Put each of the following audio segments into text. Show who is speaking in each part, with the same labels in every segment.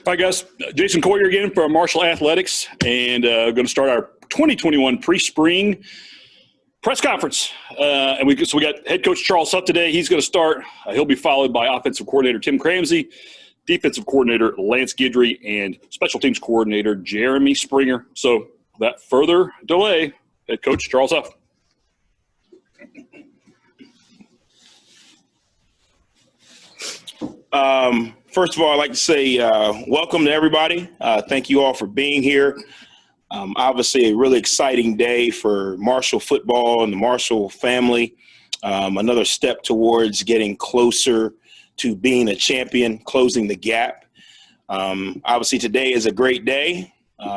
Speaker 1: All right, guys. Jason Coyer again for Marshall Athletics, and going to start our 2021 pre-spring press conference. So we got head coach Charles Huff today. He's going to start. He'll be followed by offensive coordinator Tim Cramsey, defensive coordinator Lance Guidry, and special teams coordinator Jeremy Springer. So without further delay, head coach Charles Huff.
Speaker 2: First of all, I'd like to say welcome to everybody. Thank you all for being here. Obviously, a really exciting day for Marshall football and the Marshall family. Another step towards getting closer to being a champion, closing the gap. Obviously, today is a great day.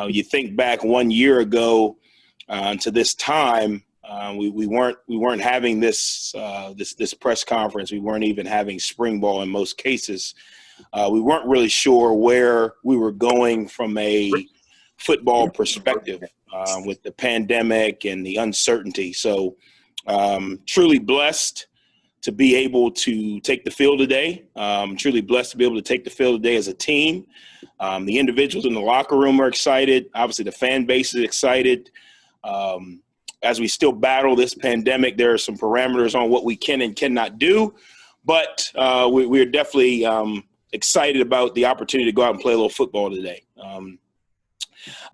Speaker 2: You think back 1 year ago to this time, we weren't having this press conference. We weren't even having spring ball in most cases. We weren't really sure where we were going from a football perspective with the pandemic and the uncertainty. So truly blessed to be able to take the field today. Truly blessed to be able to take the field today as a team. The individuals in the locker room are excited. Obviously, the fan base is excited. As we still battle this pandemic, there are some parameters on what we can and cannot do. But we're definitely excited about the opportunity to go out and play a little football today.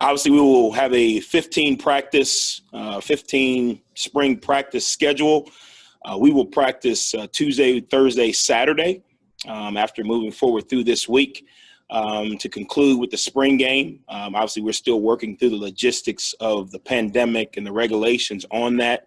Speaker 2: Obviously, we will have a 15 spring practice schedule. We will practice Tuesday, Thursday, Saturday after moving forward through this week to conclude with the spring game. Obviously, we're still working through the logistics of the pandemic and the regulations on that.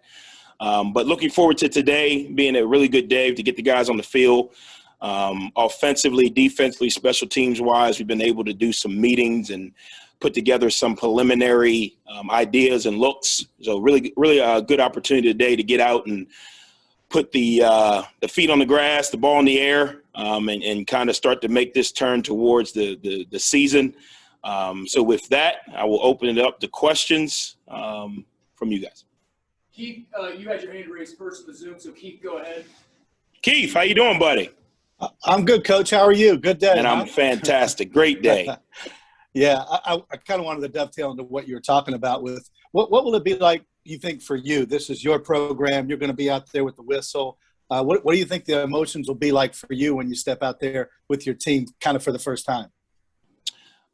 Speaker 2: But looking forward to today being a really good day to get the guys on the field. Offensively, defensively, special teams wise, we've been able to do some meetings and put together some preliminary ideas and looks. So really a good opportunity today to get out and put the feet on the grass, the ball in the air, and kind of start to make this turn towards the season. So with that, I will open it up to questions from you guys.
Speaker 3: Keith, you had your hand raised first in the Zoom, so Keith, go ahead.
Speaker 2: Keith, how you doing, buddy?
Speaker 4: I'm good, Coach. How are you? Good day.
Speaker 2: And I'm fantastic. Great day.
Speaker 4: Yeah, I kind of wanted to dovetail into what you were talking about with what will it be like, you think, for you? This is your program. You're going to be out there with the whistle. What do you think the emotions will be like for you when you step out there with your team kind of for the first time?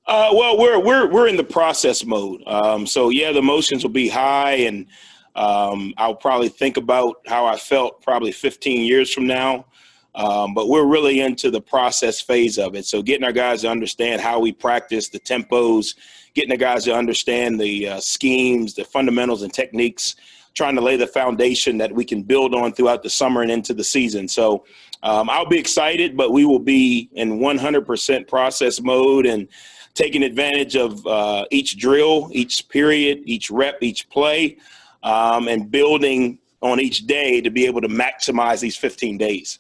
Speaker 2: Well, we're in the process mode. So, yeah, the emotions will be high, and I'll probably think about how I felt probably 15 years from now. But we're really into the process phase of it. So getting our guys to understand how we practice, the tempos, getting the guys to understand the schemes, the fundamentals and techniques, trying to lay the foundation that we can build on throughout the summer and into the season. So I'll be excited, but we will be in 100% process mode and taking advantage of each drill, each period, each rep, each play, and building on each day to be able to maximize these 15 days.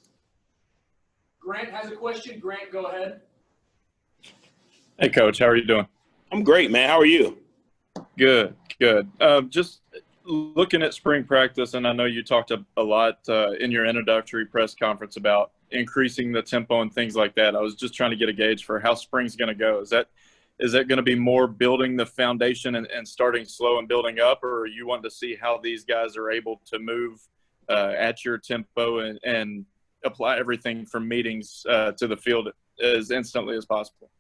Speaker 3: Grant has a question. Grant, go ahead.
Speaker 5: Hey, Coach. How are you doing?
Speaker 2: I'm great, man. How are you?
Speaker 5: Good. Just looking at spring practice, and I know you talked a lot in your introductory press conference about increasing the tempo and things like that. I was just trying to get a gauge for how spring's going to go. Is that going to be more building the foundation and starting slow and building up, or are you wanting to see how these guys are able to move at your tempo and apply everything from meetings to the field as instantly as possible?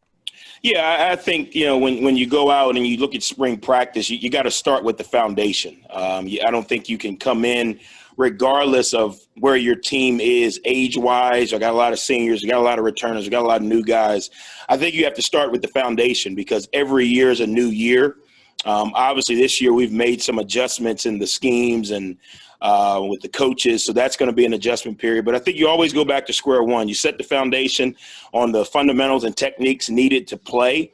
Speaker 2: Yeah, I think, when you go out and you look at spring practice, you got to start with the foundation. I don't think you can come in regardless of where your team is age-wise. I got a lot of seniors, I got a lot of returners, I got a lot of new guys. I think you have to start with the foundation because every year is a new year. Obviously, this year we've made some adjustments in the schemes and with the coaches, so that's going to be an adjustment period. But I think you always go back to square one. You set the foundation on the fundamentals and techniques needed to play.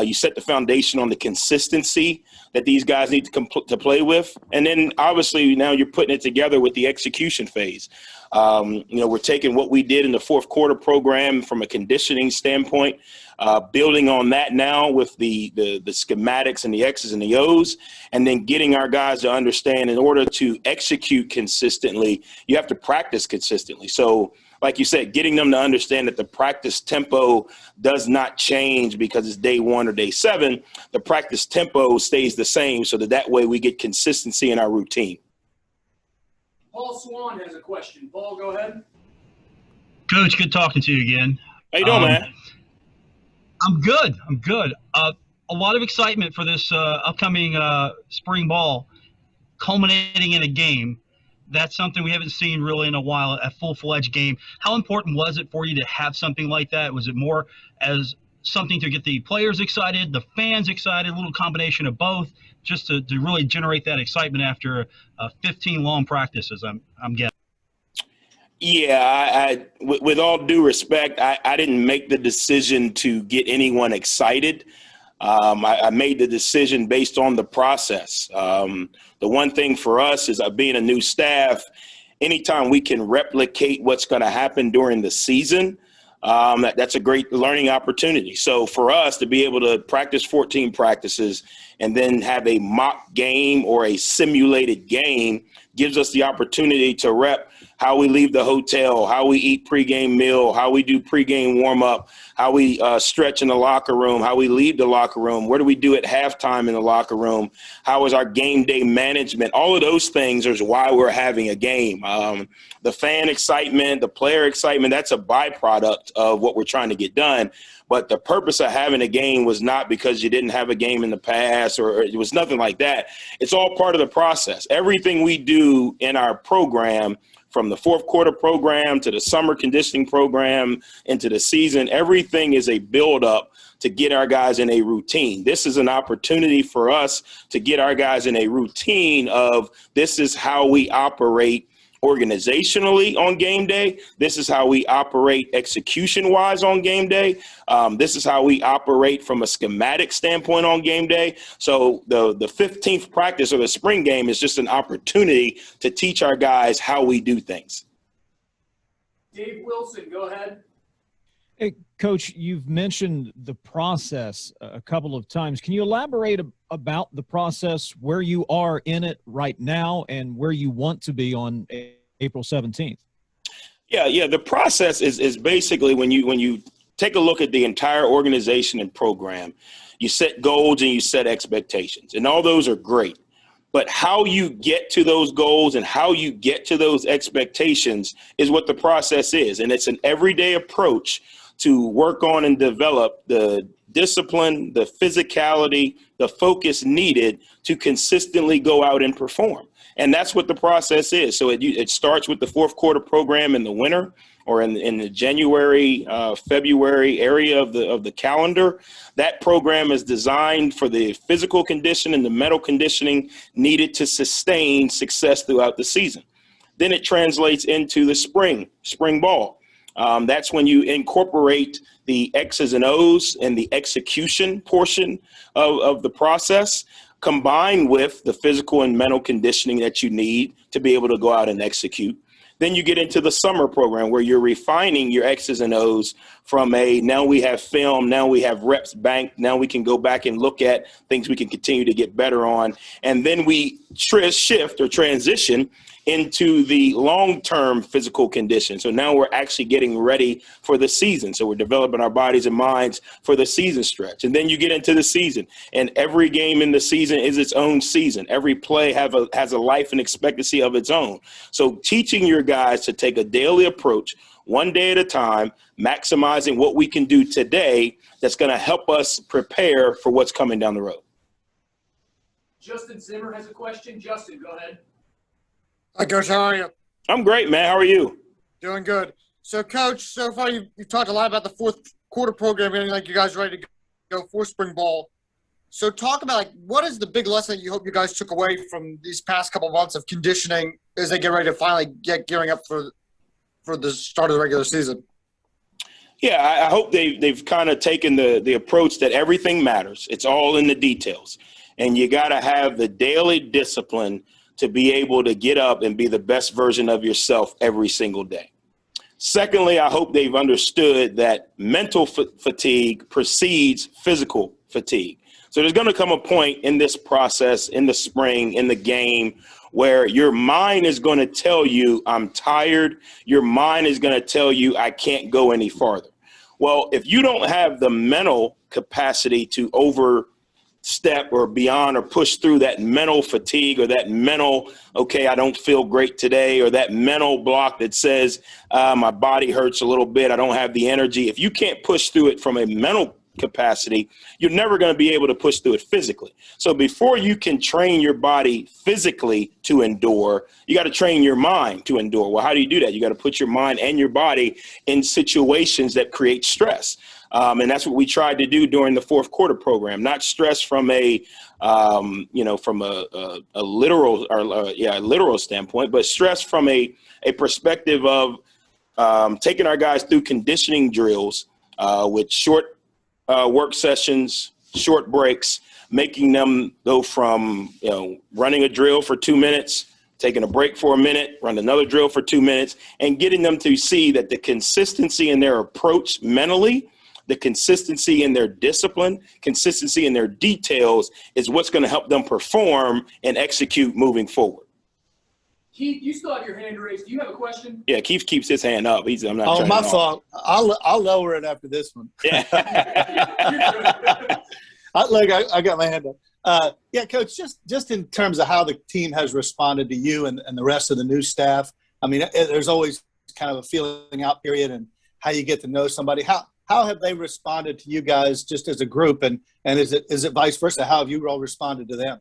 Speaker 2: You set the foundation on the consistency that these guys need to play with. And then, obviously, now you're putting it together with the execution phase. We're taking what we did in the fourth quarter program from a conditioning standpoint, building on that now with the schematics and the X's and the O's, and then getting our guys to understand in order to execute consistently, you have to practice consistently. So like you said, getting them to understand that the practice tempo does not change because it's day 1 or day 7. The practice tempo stays the same so that way we get consistency in our routine.
Speaker 3: Paul Swan has a question. Paul, go ahead.
Speaker 6: Coach, good talking to you again.
Speaker 2: How you doing, man?
Speaker 6: I'm good. A lot of excitement for this upcoming spring ball, culminating in a game. That's something we haven't seen really in a while, a full-fledged game. How important was it for you to have something like that? Was it more as something to get the players excited, the fans excited, a little combination of both, just to really generate that excitement after 15 long practices, I'm guessing?
Speaker 2: Yeah, with all due respect, I didn't make the decision to get anyone excited. I made the decision based on the process. The one thing for us is being a new staff, anytime we can replicate what's going to happen during the season, that's a great learning opportunity. So for us to be able to practice 14 practices and then have a mock game or a simulated game gives us the opportunity to rep how we leave the hotel, how we eat pregame meal, how we do pregame warm-up, how we stretch in the locker room, how we leave the locker room, what do we do at halftime in the locker room, how is our game day management. All of those things is why we're having a game. The fan excitement, the player excitement, that's a byproduct of what we're trying to get done. But the purpose of having a game was not because you didn't have a game in the past or it was nothing like that. It's all part of the process. Everything we do in our program, from the fourth quarter program to the summer conditioning program into the season, everything is a buildup to get our guys in a routine. This is an opportunity for us to get our guys in a routine of this is how we operate organizationally on game day. This is how we operate execution-wise on game day. This is how we operate from a schematic standpoint on game day. So the 15th practice or the spring game is just an opportunity to teach our guys how we do things.
Speaker 3: Dave Wilson, go ahead.
Speaker 7: Hey, Coach, you've mentioned the process a couple of times. Can you elaborate about the process, where you are in it right now and where you want to be on April 17th?
Speaker 2: Yeah. The process is basically when you take a look at the entire organization and program, you set goals and you set expectations, and all those are great. But how you get to those goals and how you get to those expectations is what the process is. And it's an everyday approach to work on and develop the discipline, the physicality, the focus needed to consistently go out and perform. And that's what the process is. So it starts with the fourth quarter program in the winter or in the January, February area of the calendar. That program is designed for the physical condition and the mental conditioning needed to sustain success throughout the season. Then it translates into the spring ball. That's when you incorporate the X's and O's and the execution portion of the process, combined with the physical and mental conditioning that you need to be able to go out and execute. Then you get into the summer program where you're refining your X's and O's from now we have film, now we have reps banked, now we can go back and look at things we can continue to get better on. And then we shift or transition into the long-term physical condition. So now we're actually getting ready for the season. So we're developing our bodies and minds for the season stretch. And then you get into the season, and every game in the season is its own season. Every play has a life and expectancy of its own. So teaching your guys to take a daily approach, one day at a time, maximizing what we can do today that's going to help us prepare for what's coming down the road.
Speaker 3: Justin Zimmer has a question. Justin, go ahead.
Speaker 8: Hi, Coach. How are you?
Speaker 2: I'm great, man. How are you?
Speaker 8: Doing good. So, Coach, so far you've talked a lot about the fourth quarter program, getting like you guys are ready to go for spring ball. So talk about, like, what is the big lesson that you hope you guys took away from these past couple of months of conditioning as they get ready to finally get gearing up for the start of the regular season?
Speaker 2: Yeah, I hope they've kind of taken the approach that everything matters. It's all in the details. And you got to have the daily discipline to be able to get up and be the best version of yourself every single day. Secondly, I hope they've understood that mental fatigue precedes physical fatigue. So there's going to come a point in this process, in the spring, in the game, where your mind is going to tell you, I'm tired. Your mind is going to tell you, I can't go any farther. Well, if you don't have the mental capacity to overstep or beyond or push through that mental fatigue or that mental, okay, I don't feel great today, or that mental block that says my body hurts a little bit, I don't have the energy. If you can't push through it from a mental capacity, you're never going to be able to push through it physically. So before you can train your body physically to endure, you got to train your mind to endure. Well, how do you do that? You got to put your mind and your body in situations that create stress. And that's what we tried to do during the fourth quarter program. Not stress from a literal literal standpoint, but stress from a perspective of taking our guys through conditioning drills with short work sessions, short breaks, making them go from running a drill for 2 minutes, taking a break for a minute, run another drill for 2 minutes, and getting them to see that the consistency in their approach mentally, the consistency in their discipline, consistency in their details is what's going to help them perform and execute moving forward.
Speaker 3: Keith, you still have your hand raised. Do you have a question?
Speaker 2: Yeah, Keith keeps his hand up. I'm not.
Speaker 4: Oh, my
Speaker 2: off.
Speaker 4: fault. I'll lower it after this one.
Speaker 2: Yeah.
Speaker 4: I got my hand up. Yeah, Coach, just in terms of how the team has responded to you and the rest of the new staff, I mean, there's always kind of a feeling out period and how you get to know somebody. How have they responded to you guys just as a group, and is it vice versa? How have you all responded to them?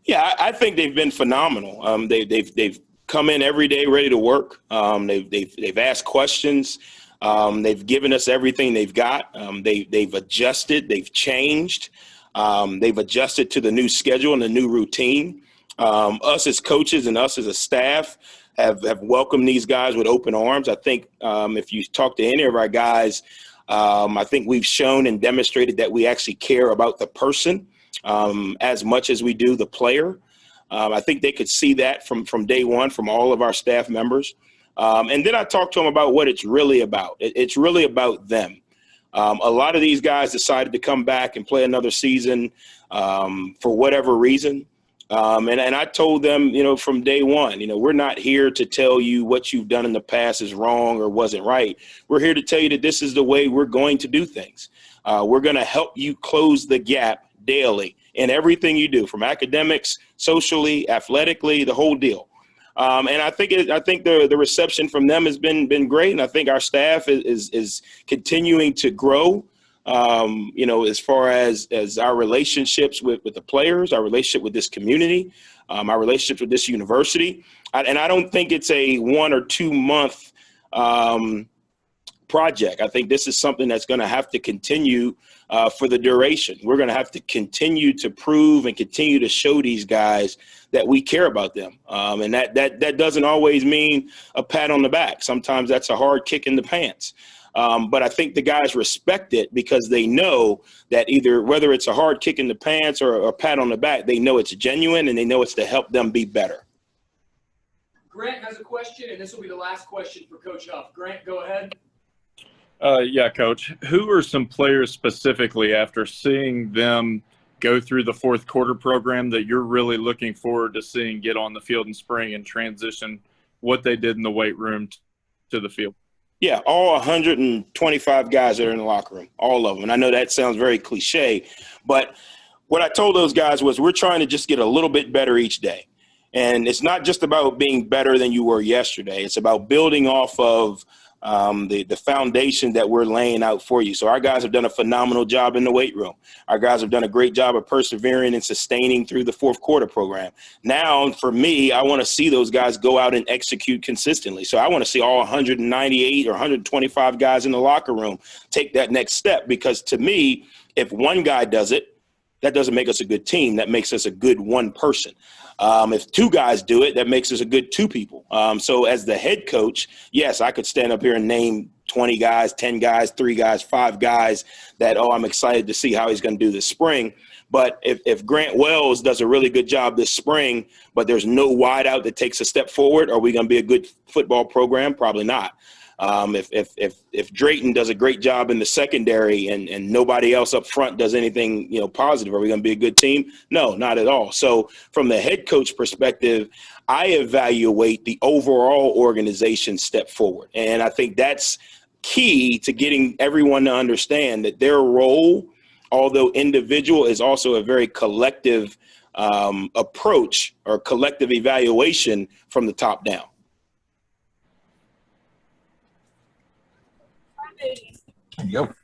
Speaker 2: Yeah, I think they've been phenomenal. They've come in every day ready to work. They've asked questions. They've given us everything they've got. They've adjusted. They've changed. They've adjusted to the new schedule and the new routine. Us as coaches and us as a staff have welcomed these guys with open arms. I think if you talk to any of our guys, I think we've shown and demonstrated that we actually care about the person as much as we do the player. I think they could see that from day one from all of our staff members. And then I talked to them about what it's really about. It's really about them. A lot of these guys decided to come back and play another season for whatever reason. And I told them, from day one, we're not here to tell you what you've done in the past is wrong or wasn't right. We're here to tell you that this is the way we're going to do things. We're going to help you close the gap daily in everything you do, from academics, socially, athletically, the whole deal. And I think the reception from them has been great, and I think our staff is continuing to grow. As far as our relationships with the players, our relationship with this community, our relationships with this university, and I don't think it's a 1 or 2 month project. I think this is something that's going to have to continue for the duration. We're going to have to continue to prove and continue to show these guys that we care about them. And that doesn't always mean a pat on the back. Sometimes that's a hard kick in the pants. But I think the guys respect it because they know that whether it's a hard kick in the pants or a pat on the back, they know it's genuine and they know it's to help them be better.
Speaker 3: Grant has a question, and this will be the last question for Coach Huff. Grant, go ahead.
Speaker 5: Yeah, Coach. Who are some players specifically, after seeing them go through the fourth quarter program, that you're really looking forward to seeing get on the field in spring and transition what they did in the weight room to the field?
Speaker 2: Yeah, all 125 guys that are in the locker room, all of them. And I know that sounds very cliche, but what I told those guys was we're trying to just get a little bit better each day. And it's not just about being better than you were yesterday. It's about building off of the foundation that we're laying out for you. So our guys have done a phenomenal job in the weight room. Our guys have done a great job of persevering and sustaining through the fourth quarter program. Now, for me, I want to see those guys go out and execute consistently. So I want to see all 198 or 125 guys in the locker room take that next step, because to me, if one guy does it, that doesn't make us a good team. That makes us a good one person. If two guys do it, that makes us a good two people. So as the head coach, yes, I could stand up here and name 20 guys, 10 guys, 3 guys, 5 guys that, I'm excited to see how he's going to do this spring. But if Grant Wells does a really good job this spring, but there's no wideout that takes a step forward, are we going to be a good football program? Probably not. If Drayton does a great job in the secondary and nobody else up front does anything, positive, are we going to be a good team? No, not at all. So from the head coach perspective, I evaluate the overall organization step forward. And I think that's key to getting everyone to understand that their role, although individual, is also a very collective approach or collective evaluation from the top down.
Speaker 9: Yep.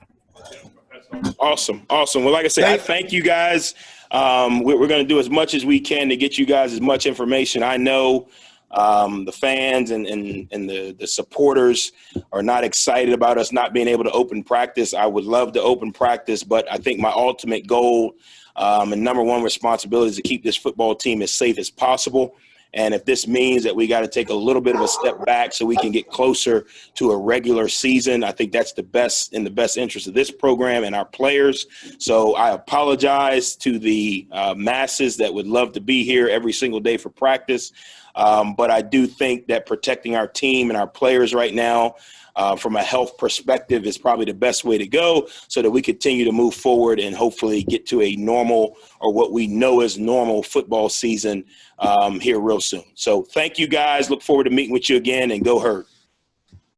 Speaker 2: Awesome. Well, like I said, I thank you guys. We're going to do as much as we can to get you guys as much information. I know the fans and the supporters are not excited about us not being able to open practice. I would love to open practice, but I think my ultimate goal and number one responsibility is to keep this football team as safe as possible. And if this means that we got to take a little bit of a step back so we can get closer to a regular season, I think that's in the best interest of this program and our players. So I apologize to the masses that would love to be here every single day for practice. But I do think that protecting our team and our players right now from a health perspective is probably the best way to go so that we continue to move forward and hopefully get to a normal, or what we know is normal, football season here real soon. So thank you guys. Look forward to meeting with you again, and go Herd.